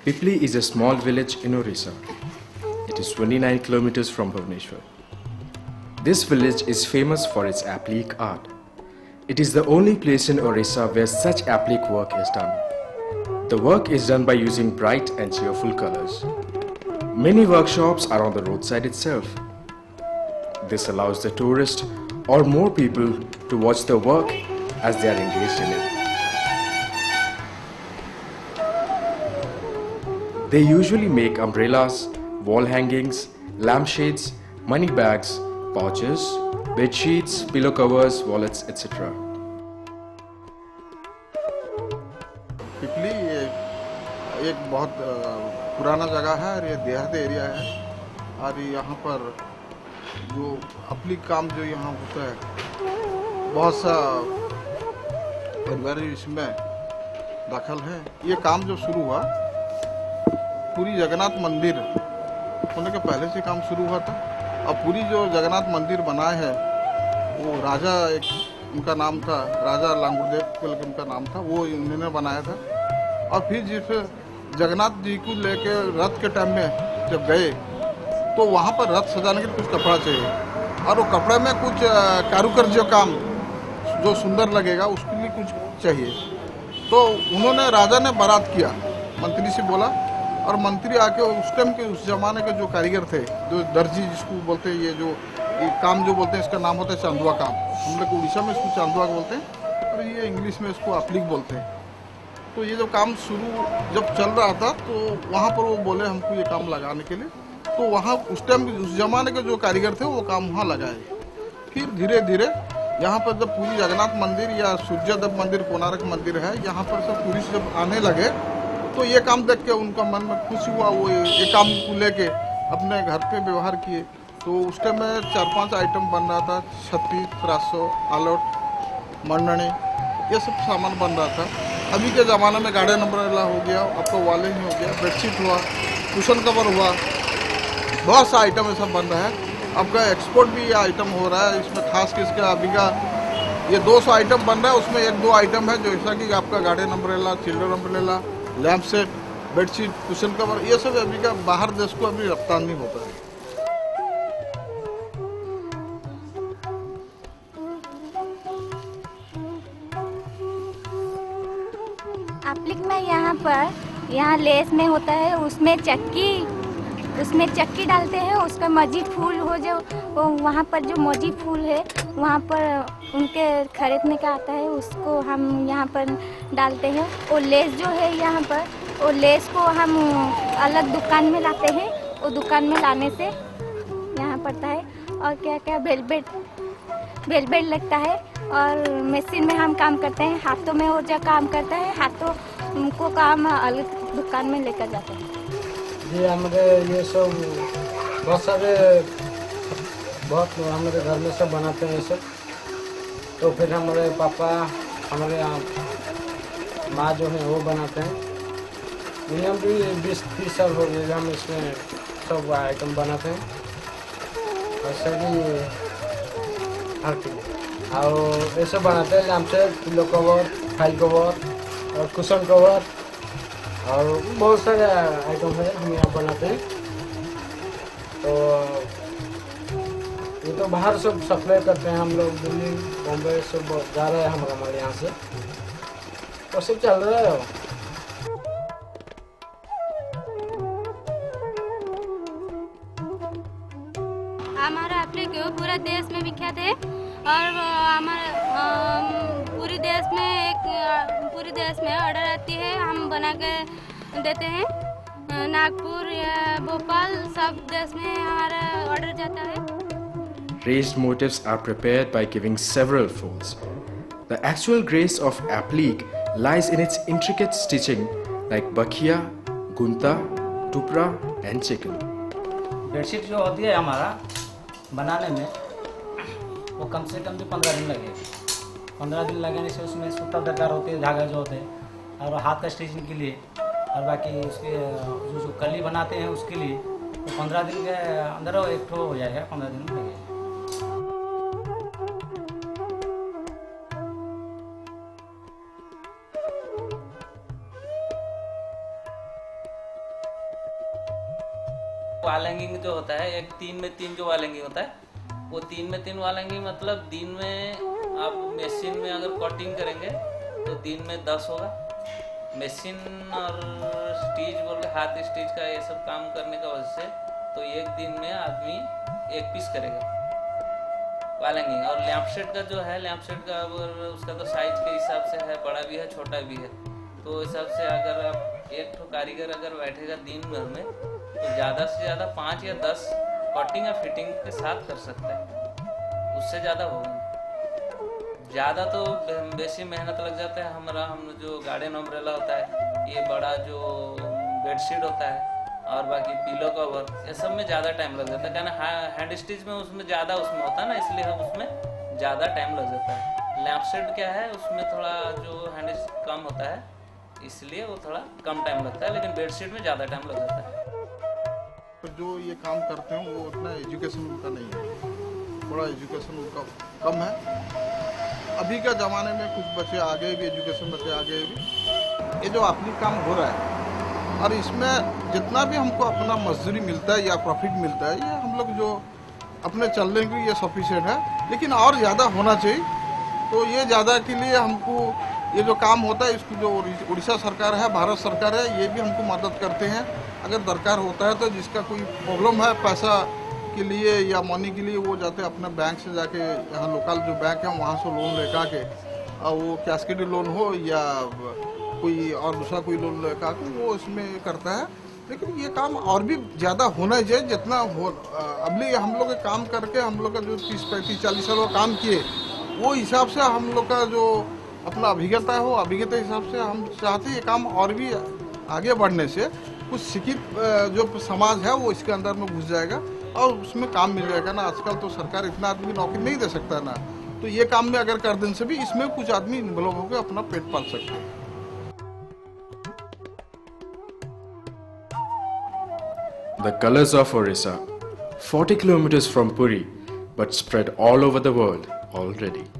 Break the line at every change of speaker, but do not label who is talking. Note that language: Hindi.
Pipli is a small village in Orissa. It is 29 kilometers from Bhubaneswar. This village is famous for its applique art. It is the only place in Orissa where such applique work is done. The work is done by using bright and cheerful colors. Many workshops are on the roadside itself. This allows the tourist or more people to watch the work as they are engaged in it. They usually make umbrellas, wall hangings, lampshades, money bags, pouches, bed sheets, pillow covers, wallets, etc.
पिपली एक बहुत पुराना जगह है और ये देहात एरिया है और यहाँ पर जो अपनी काम जो यहाँ होता है बहुत सा परिवार इसमें दाखिल है। ये काम जो शुरू हुआ पूरी जगन्नाथ मंदिर होने के पहले से काम शुरू हुआ था। अब पूरी जो जगन्नाथ मंदिर बनाए है वो राजा एक उनका नाम था, राजा लांगुरदेव कुल उनका नाम था, वो इन्होंने बनाया था। और फिर जिस जगन्नाथ जी को लेके रथ के टाइम में जब गए तो वहाँ पर रथ सजाने के लिए कुछ कपड़ा चाहिए और वो कपड़े में कुछ कारुकार्य काम जो सुंदर लगेगा उसके लिए कुछ चाहिए। तो उन्होंने राजा ने बारात किया, मंत्री से बोला और मंत्री आके उस टाइम के उस जमाने के जो कारीगर थे, जो दर्जी जिसको बोलते हैं, ये काम जो बोलते हैं इसका नाम होता है चांदुआ काम। हम लोग उड़ीसा में इसको चांदुआ बोलते हैं और ये इंग्लिश में इसको अपलिक बोलते हैं। तो ये जो काम शुरू जब चल रहा था तो वहाँ पर वो बोले हमको ये काम लगाने के लिए, तो वहाँ उस टाइम उस जमाने के जो कारीगर थे वो काम वहाँ लगाए। फिर धीरे धीरे यहाँ पर जब पूरी जगन्नाथ मंदिर या सूर्यदेव मंदिर, कोणार्क मंदिर है, यहाँ पर सब टूरिस्ट जब आने लगे तो ये काम देख के उनका मन में खुश हुआ। वो ये काम को लेके अपने घर पे व्यवहार किए। तो उस टाइम में 4-5 आइटम बन रहा था, छत्ती, प्रासो, आलोट, मंडनी, ये सब सामान बन रहा था। अभी के ज़माने में गार्डन अम्ब्रेला हो गया, आपका वॉलिंग हो गया, बेडशीट हुआ, कुशन कवर हुआ, बहुत सा आइटम ये सब बन रहा है। आपका एक्सपोर्ट भी ये आइटम हो रहा है। इसमें खास किसका अभी का ये 200 आइटम बन रहा है, उसमें 1-2 आइटम है जैसा कि आपका garden umbrella, children umbrella, lamp set, bedsheet, cushion cover, ये सब अभी का बाहर देश को अभी रफ्तानी होता है।
एप्लिक में यहाँ लेस में होता है, उसमें चक्की डालते हैं, उसका मजीद फूल हो जो वहाँ पर जो मजीद फूल है वहाँ पर उनके खरीदने का आता है, उसको हम यहाँ पर डालते हैं। और लेस जो है यहाँ पर, वो लेस को हम अलग दुकान में लाते हैं, वो दुकान में लाने से यहाँ पड़ता है। और क्या क्या वेलवेट लगता है और मशीन में हम काम करते हैं, हाथों में और जो काम करता है हाथों को काम अलग दुकान में लेकर जाते हैं।
जी हमारे ये सब बहुत हमारे घर में सब बनाते हैं ये सब। तो फिर हमारे पापा, हमारे यहाँ माँ जो है वो बनाते हैं। मिनिमम भी 20-30 साल हो गए हम इसमें सब आइटम बनाते हैं और सभी हर चीज़ और ये सब बनाते हैं। हमसे पिलो कवर, फाइल कवर और कुशन कवर और बहुत सारे आइटम है हम यहाँ बनाते हैं। तो ये तो बाहर सब सप्लाई करते हैं हम लोग, दिल्ली, बॉम्बे सब जा रहे हैं हमारे यहाँ से, तो सब चल रहा है।
हमारा एप्लिक पूरा देश में विख्यात है और हमारे पूरे देश में ऑर्डर आती है, हम बना के देते हैं। नागपुर या भोपाल सब देश में हमारा ऑर्डर जाता है।
Raised motifs are prepared by giving several folds. The actual grace of applique lies in its intricate stitching like bakhia, gunta, tupra and chicken.
Bedsheet जो होती है हमारा बनाने में वो कम से कम भी 15 दिन लगे। 15 दिन लगने से उसमें सूता दरकार होती है, धागा जो होते हैं, और हाथ का स्टिचिंग के लिए और बाकी उसके जो कली बनाते हैं उसके लिए तो 15 दिन के अंदर एक ठो हो जाएगा, 15 दिन लगेगा।
वॉल हैंगिंग जो होता है, एक 3 में 3 जो वॉल हैंगिंग होता है, वो 3 में 3 वॉल हैंगिंग मतलब दिन में आप मशीन में अगर कटिंग करेंगे तो दिन में 10 होगा। मशीन और स्टिच बोल के हाथ स्टिच का ये सब काम करने का वजह से तो एक दिन में आदमी 1 पीस करेगा वॉल हैंगिंग। और लैंप शेड का जो है, लैंप शेड का उसका तो साइज के हिसाब से है, बड़ा भी है छोटा भी है। तो उस हिसाब से अगर आप एक ठो कारीगर अगर बैठेगा दिन भर में तो ज़्यादा से ज़्यादा 5 या 10 कटिंग या फिटिंग के साथ कर सकता है, उससे ज़्यादा होगा नहीं। ज़्यादा तो बेसी मेहनत लग जाता है। हम जो गार्डन अम्ब्रेला होता है, ये बड़ा जो बेडशीट होता है और बाकी पिलो कवर, ये सब में ज़्यादा टाइम लग जाता है। क्या ना हैंड स्टिच में उसमें ज़्यादा उसमें होता है ना, इसलिए हम उसमें ज़्यादा टाइम लग जाता है। लैंप शेड क्या है, उसमें थोड़ा जो हैंड कम होता है इसलिए वो थोड़ा कम टाइम लगता है, लेकिन बेडशीट में ज़्यादा टाइम लग जाता है।
तो जो ये काम करते हैं वो उतना एजुकेशन उनका नहीं है, थोड़ा एजुकेशन उनका कम है। अभी का ज़माने में कुछ बच्चे आगे भी, एजुकेशन बच्चे आगे भी, ये जो अपनी काम हो रहा है और इसमें जितना भी हमको अपना मजदूरी मिलता है या प्रॉफिट मिलता है, ये हम लोग जो अपने चलने के लिए सफिशिएंट है, लेकिन और ज़्यादा होना चाहिए। तो ये ज़्यादा के लिए हमको ये जो काम होता है, इसको जो उड़ीसा सरकार है, भारत सरकार है, ये भी हमको मदद करते हैं। अगर दरकार होता है तो जिसका कोई प्रॉब्लम है पैसा के लिए या मनी के लिए, वो जाते अपने बैंक से जाके, यहाँ लोकल जो बैंक है वहाँ से लोन लेकर के, और वो कैस्केड लोन हो या कोई और दूसरा कोई लोन लेकर के वो इसमें करता है। लेकिन ये काम और भी ज़्यादा होना चाहिए जितना हो। अभी हम लोग काम करके हम लोग का जो 30-35-40 साल काम किए, वो हिसाब से हम लोग का जो अपना अभिज्ञता हो, अभिज्ञता हिसाब से हम चाहते हैं ये काम और भी आगे बढ़ने से कुछ शिक्षित जो समाज है वो इसके अंदर में घुस जाएगा और उसमें काम मिल जाएगा ना। आजकल तो सरकार इतना आदमी नौकरी नहीं दे सकता ना, तो ये काम में अगर कर देने से भी इसमें कुछ आदमी इन्वॉल्व होकर अपना पेट पाल सकते हैं।
The colors of Orissa, 40 kilometers from Puri, but spread all over the world already.